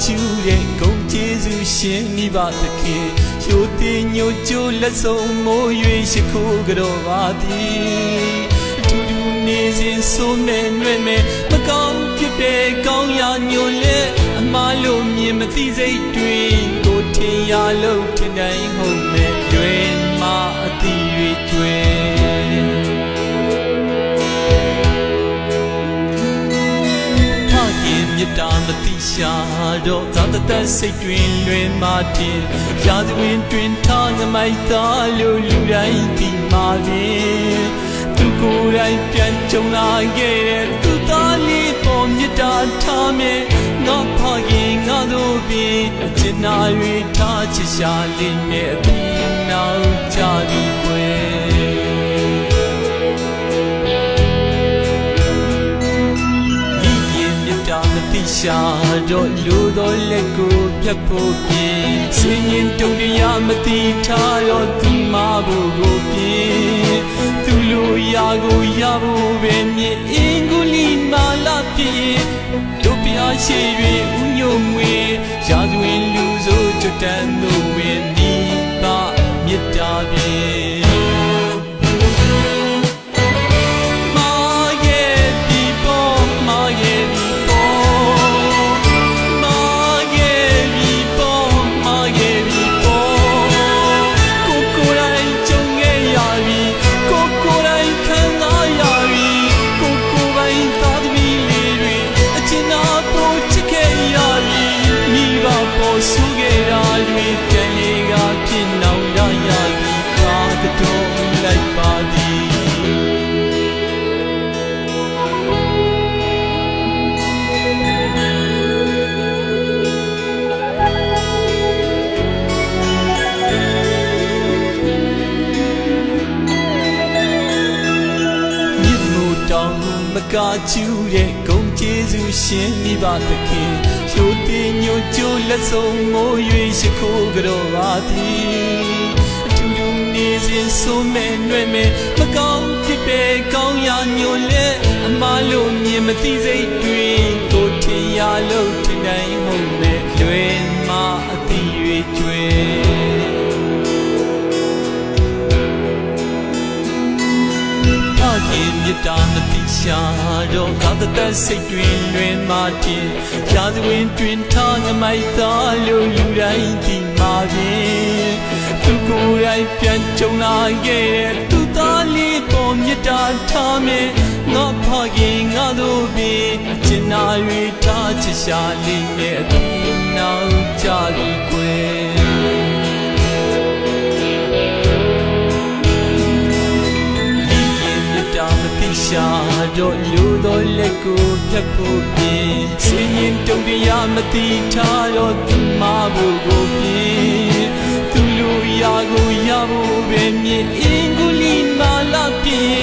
ကျူတဲ့ဂုဏ်ကျေးဇူးရှင်မိဘသခင်ရိုသေညိုကျိုးလက်ဆုံးမိုး၍ရှိခိုးကြော်ပါသည်အထူးထူးနေစဉ်ဆိုးမဲ့နှွဲ့မဲ့မကောင်းဖြစ်တဲ့ကောင်းရာညိုလဲအမှားလို့မြင်မသိစိတ်တွင်ကိုထင်ရလို့ထင်တိုင်းဟုတ်မဲ့တွင်မှအတိ၍ကျွဲမြတ်တာမတိရှာတော့သာတသက်စိတ်တွင်လွင်မာတင်ရာဇဝင်တွင်ထားငမိုက်သားလို့လူတိုင်းသိမှာပင်သူကိုယ်တိုင်ပြန်ကြုံလာခဲ့တဲ့သူသားလေးပေါ်မြတ်တာထားမြဲငါဖခင်ငါတို့ပင်အကျဉ်းနာ၍ထားချစ်ရှာလေးနဲ့အပြီးနောက်ကြပြီးွယ်ရှာတော့လူတော်လက်ကိုဖြတ်ဖို့ပြင်စင်ရင်တုံတရားမတိထားတော့သူမဖို့ကိုပြင်သူလူရာကိုရဖို့ပဲမြင်အင်္ဂုလိမာလာပြင်တို့ပြားရှိ၍ဥညုံငွေရာဇဝင်လူဆိုကြတန်တို့ဝင်ဒီပါမြတ်တာပြင်မကားကျူတဲ့ဂုဏ်ကျေးဇူးရှင်မိဘသခင်ရိုသေညိုကျိုးလက်ဆုံးမိုး၍ရှိခိုးကြော်ပါသည်အထူးထူးနေစဉ်ဆိုးမဲ့နှွဲ့မဲ့မကောင်းဖြစ်တဲ့ကောင်းရာညိုလဲအမှားလို့မြင်မသိစိတ်တွင်ကိုထင်ရလို့ထင်တိုင်းဟုတ်မဲ့လွင်မှအတိ၍ကျွဲမြတ်တာမတိရှာတော့သာတသက်စိတ်တွင်လွင်မာတင်ရာဇဝင်တွင်ထားငမိုက်သားလို့လူတိုင်းသိမှာပင်သူကိုယ်တိုင်ပြန်ကြုံလာခဲ့တဲ့သူသားလေးပေါ်မြတ်တာထားမြဲငါဖခင်ငါတို့ပင်အကျဉ်းနာ၍ထားချစ်ရှာလေးနဲ့အပြီးနောက်ကြပြီးကွယ်ရှာတော့လူတော်လက်ကိုဖြတ်ဖို့ပြင်စင်ရင်တုံတရားမတိထားတော့သူမဖို့ကိုပြင်သူလူရာကိုရဖို့ပဲမြင်အင်္ဂုလိမာလာပြင်